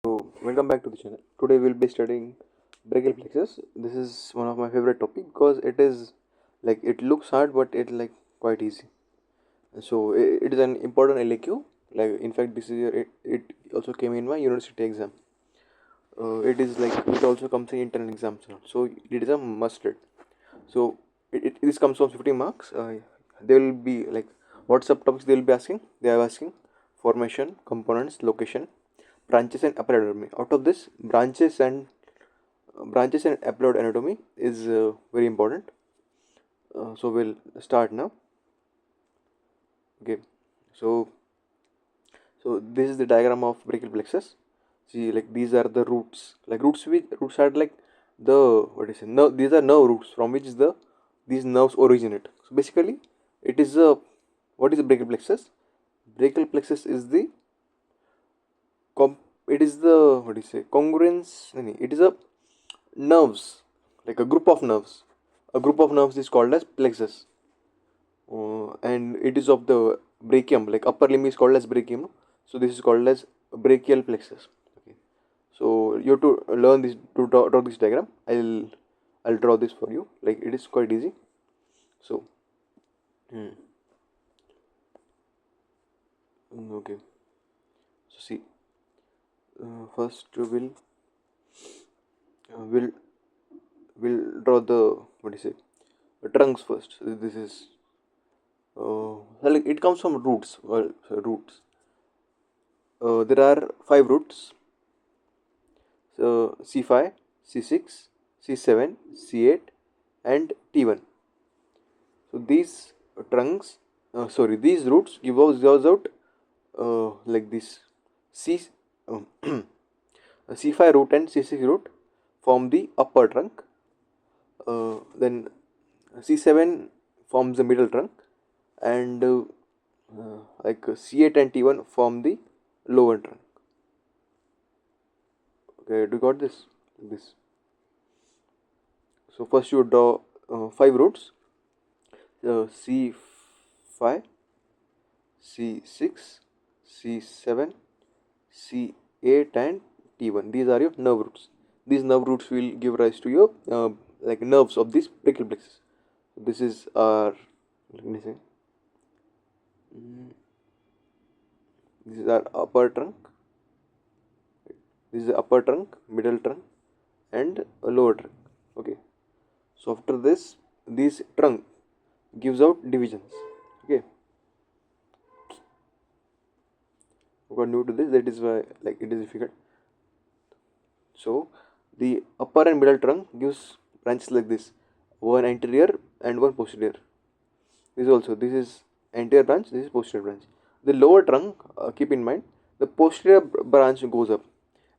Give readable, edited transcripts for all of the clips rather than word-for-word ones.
So welcome back to the channel. Today we'll be studying brachial plexus. This is one of my favorite topic because it is like it looks hard but it like quite easy. So it is an important LAQ. Like in fact this is it also came in my university exam. It is like it also comes in internal exams. So it is a must read. So this comes from 50 marks. They will be like what subtopics they will be asking. They are asking formation, components, location, branches and applied anatomy. Out of this, branches and applied anatomy is very important. So we'll start now. Okay. So this is the diagram of brachial plexus. See, like these are the roots. Like roots are like the what is it? No, these are nerve roots from which these nerves originate. So basically, it is a what is the brachial plexus? Brachial plexus is the it is the what do you say congruence. It is a nerves, like a group of nerves. A group of nerves is called as plexus, and it is of the brachium, like upper limb is called as brachium. So this is called as brachial plexus. Okay. So you have to learn this to draw this diagram. I'll draw this for you. Like it is quite easy. So okay. So see, first we'll draw the what do you say the trunks first. So this is like it comes from roots. Well, so roots. There are 5 roots. So C5, C6, C7, C8, and T1. So these trunks, these roots gives out like this. C um, C5 root and C6 root form the upper trunk. Then C7 forms the middle trunk, and like C8 and T1 form the lower trunk. Okay, do you got this? This. So first you draw 5 roots. C5, C6, C7, C8, and T1. These are your nerve roots. These nerve roots will give rise to your like nerves of this brachial plexus. This is our let me say. This is our upper trunk. This is the upper trunk, middle trunk, and a lower trunk. Okay. So after this trunk gives out divisions. Okay. We are new to this. That is why like it is difficult. So the upper and middle trunk gives branches like this, one anterior and one posterior. This is anterior branch, this is posterior branch. The lower trunk, keep in mind, the posterior branch goes up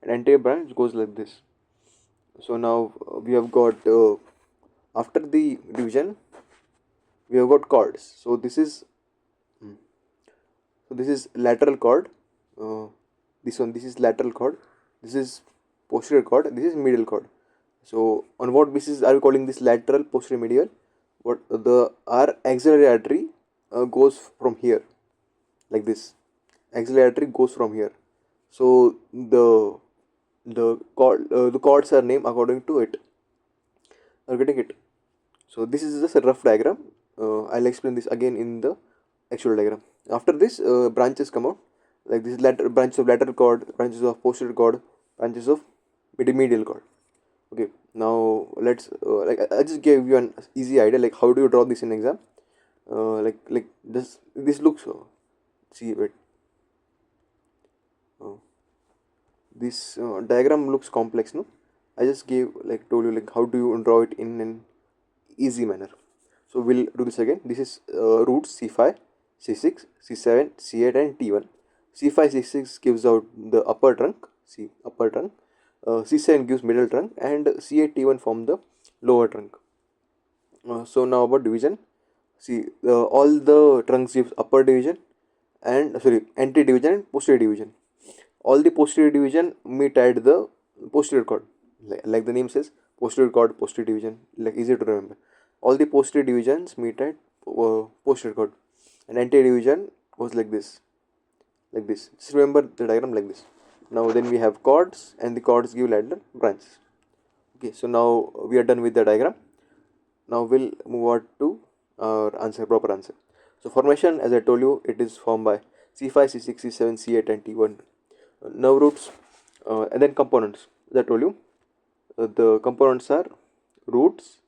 and anterior branch goes like this. So now we have got after the division we have got chords. So this is lateral cord. This is lateral cord. This is posterior cord. This is medial cord. So on what basis are we calling this lateral, posterior, medial? What the our axillary artery goes from here, like this. Axillary artery goes from here. So the cords are named according to it. Are you getting it? So this is just a rough diagram. I'll explain this again in the actual diagram. After this, branches come out like this: branches of lateral cord, branches of posterior cord, branches of medial cord. Okay, now let's like I just gave you an easy idea like how do you draw this in exam. Like this looks see wait uh, this diagram looks complex, no? I just gave like told you like how do you draw it in an easy manner. So we'll do this again. This is roots C5, C6, C7, C8, and T1. C5, C6 gives out the upper trunk, C upper trunk. C7 gives middle trunk, and C8, T1 form the lower trunk. So now about division. See, all the trunks gives upper division and anterior division and posterior division. All the posterior division meet at the posterior cord, like the name says, posterior cord, posterior division, like easy to remember. All the posterior divisions meet at posterior cord, and anterior division goes like this, like this. Just remember the diagram like this. Now then we have chords, and the chords give lateral branches. Okay, so now we are done with the diagram. Now we'll move on to our answer, proper answer. So formation, as I told you, it is formed by C5, C6, C7, C8 and T1 nerve roots, and then components. As I told you, the components are roots,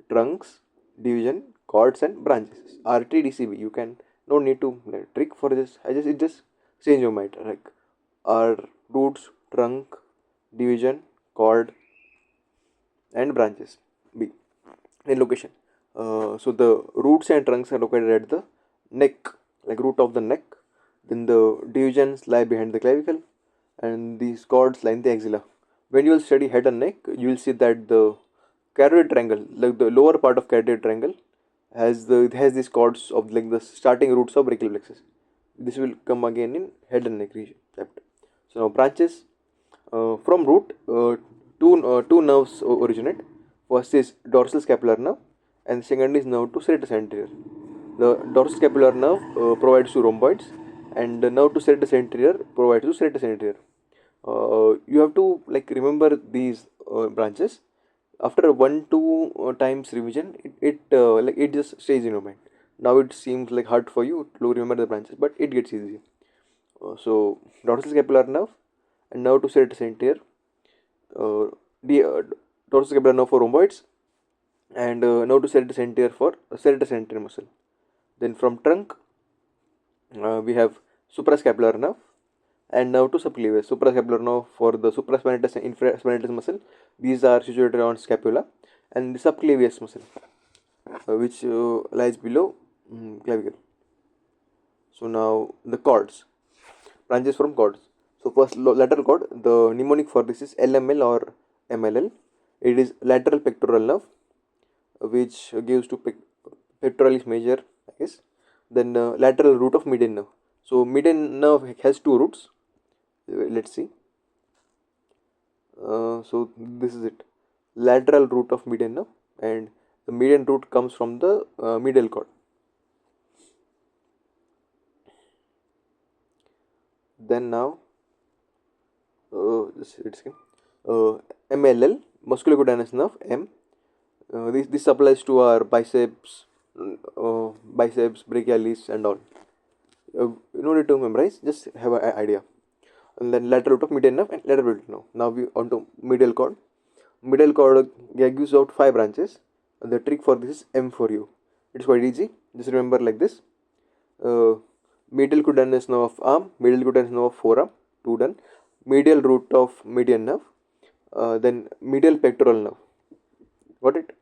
trunks, division, chords and branches. RTDCB. You can no need to trick for this. It just change your mind. Like are roots, trunk, division, chord and branches. B. In location. So the roots and trunks are located at the neck, like root of the neck. Then the divisions lie behind the clavicle, and these chords line the axilla. When you will study head and neck, you will see that the carotid triangle, like the lower part of carotid triangle, has these chords of like the starting roots of brachial plexus. This will come again in head and neck region chapter. So now branches from root, two nerves originate. First is dorsal scapular nerve, and second is nerve to serratus anterior. The dorsal scapular nerve provides to rhomboids, and the nerve to serratus anterior provides to serratus anterior. You have to like remember these branches. After 1-2 times revision, it just stays in your mind. Now it seems like hard for you to remember the branches, but it gets easy. So dorsal scapular nerve and nerve to serratus anterior, uh, the dorsal scapular nerve for rhomboids, and nerve to serratus anterior for serratus anterior muscle. Then from trunk, we have suprascapular nerve and nerve to subclavius. Suprascapular nerve for the supraspinatus and infraspinatus muscle. These are situated on scapula, and the subclavius muscle, which lies below clavicle. So now the chords, branches from chords. So first lateral chord, the mnemonic for this is LML or MLL. It is lateral pectoral nerve, which gives to pectoralis major, I guess. Then lateral root of median nerve. So median nerve has two roots. Let's see. So this is it, lateral root of median nerve, and the median root comes from the medial cord. Then now MLL, musculocutaneous nerve, M. This applies to our biceps, brachialis and all. You don't need to memorize, just have an idea. And then lateral root of median nerve and lateral root nerve. Now we on to medial cord. Medial cord gives out 5 branches. The trick for this is M for you. It's quite easy. Just remember like this. Medial cutaneous nerve of arm, medial cutaneous nerve of forearm, 2 done. Medial root of median nerve, then medial pectoral nerve. Got it?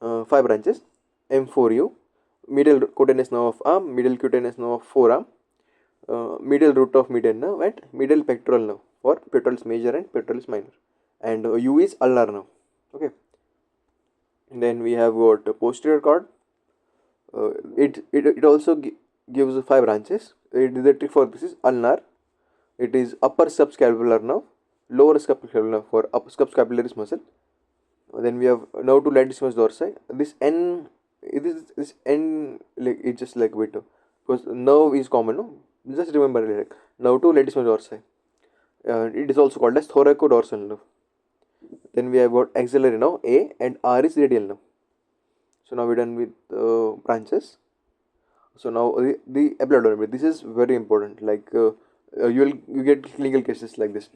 5 branches. M for you. Medial cutaneous nerve of arm, medial cutaneous nerve of forearm, medial root of median nerve, and medial pectoral nerve for pectoralis major and pectoralis minor. And U is ulnar nerve. Okay. And then we have got posterior cord. It also gives 5 branches. The trick for this is ulnar. It is upper subscapular nerve, lower subscapular nerve for upper subscapularis muscle. Then we have nerve to latissimus dorsi. This N, this N, like it's just like bit, because nerve is common. No, just remember like nerve to latissimus dorsi. It is also called as thoracodorsal nerve. Then we have got axillary nerve A, and R is radial nerve. So now we're done with branches. So now the epilotomy. This is very important. Like you get clinical cases like this.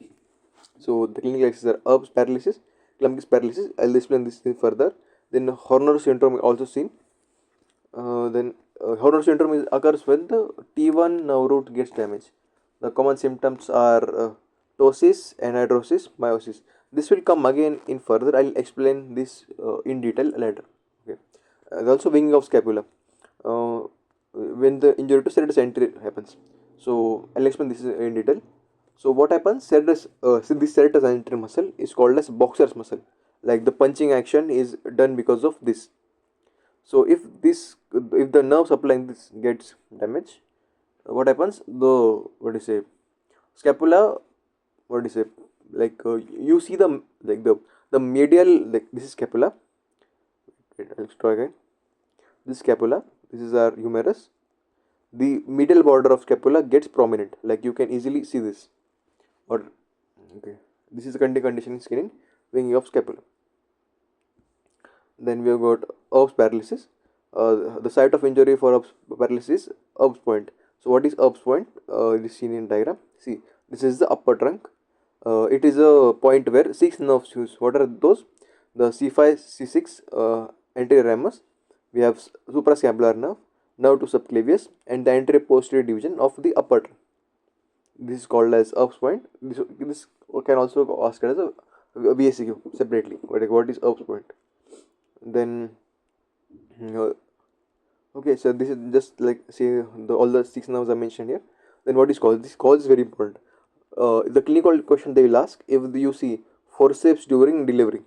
So the clinical cases are Erb's paralysis, Klumpke's paralysis. I'll explain this further. Then Horner syndrome also seen. Horner syndrome occurs when the T1 nerve root gets damaged. The common symptoms are ptosis, anhidrosis, meiosis. This will come again in further. I'll explain this in detail later. Okay. Also winging of scapula. When the injury to serratus anterior happens. So I'll explain this in detail. So what happens? This serratus anterior muscle is called as boxer's muscle. Like the punching action is done because of this. So if the nerve supplying this gets damaged, what happens? Scapula. You see the medial, like this is scapula. I'll try again. This scapula. This is our humerus. The medial border of scapula gets prominent. Like you can easily see this. or okay, this is the condition skin in winging of scapula. Then we have got Erb's paralysis. The site of injury for Erb's paralysis is Erb's point. So what is Erb's point? It is seen in diagram. See, this is the upper trunk. It is a point where 6 nerves fuse. What are those? The C5, C6 anterior ramus. We have suprascapular nerve, nerve to subclavius, and the anterior posterior division of the upper trunk. This is called as Erb's point. This can also ask as a VSQ separately. What is Erb's point? Then okay, so this is just like say all the 6 nerves I mentioned here. Then what is cause? This cause is very important. The clinical question they will ask, if you see forceps during delivery,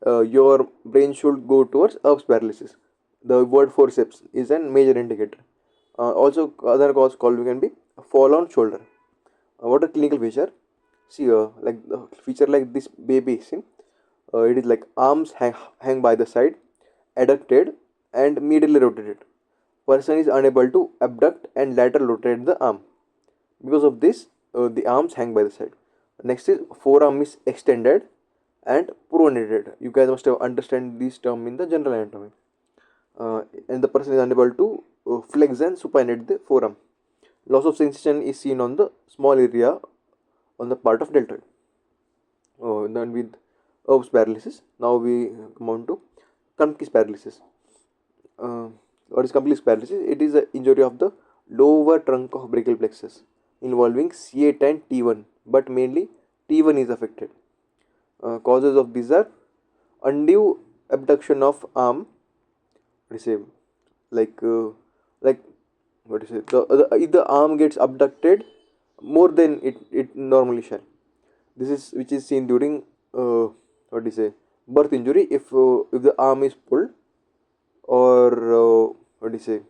your brain should go towards Erb's paralysis. The word forceps is a major indicator. Also, other cause called can be fall on shoulder. What a clinical feature? See, like the feature like this baby, see, it is like arms hang by the side, adducted and medially rotated. Person is unable to abduct and lateral rotate the arm. Because of this, the arms hang by the side. Next is forearm is extended and pronated. You guys must have understand this term in the general anatomy. And the person is unable to flex and supinate the forearm. Loss of sensation is seen on the small area on the part of deltoid. Then with Erb's paralysis, now we come on to Klumpke's paralysis. What is Klumpke's paralysis? It is an injury of the lower trunk of brachial plexus involving C8 and T1, but mainly T1 is affected. Causes of these are undue abduction of arm. What is it? Like what is it? If the arm gets abducted more than it normally shall. This is which is seen during what do you say, birth injury. If the arm is pulled, or what do you say,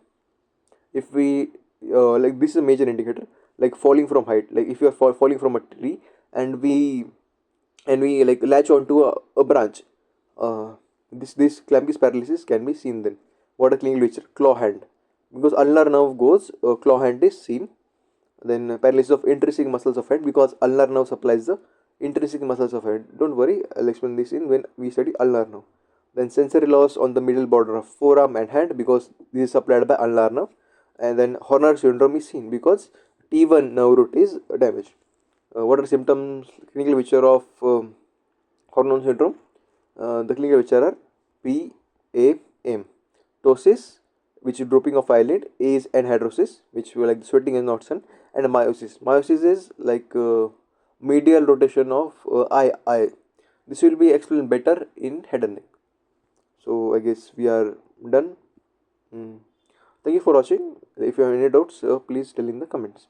if we like this is a major indicator, like falling from height. Like if you are falling from a tree and we like latch onto a branch, this Klumpke's paralysis can be seen then. What a clinical feature? Claw hand, because ulnar nerve goes, claw hand is seen. Then paralysis of intrinsic muscles of hand, because ulnar nerve supplies the intrinsic muscles of hand. Don't worry, I'll explain this in when we study ulnar nerve. Then sensory loss on the middle border of forearm and hand, because this is supplied by ulnar nerve. And then Horner syndrome is seen because T1 nerve root is damaged. What are symptoms, clinical feature of Horner syndrome? The clinical feature are PAM, ptosis, which is drooping of eyelid, A is anhidrosis, which we like sweating is not sun, and meiosis. Meiosis is like medial rotation of eye. This will be explained better in head and neck. So I guess we are done. Thank you for watching. If you have any doubts, please tell in the comments.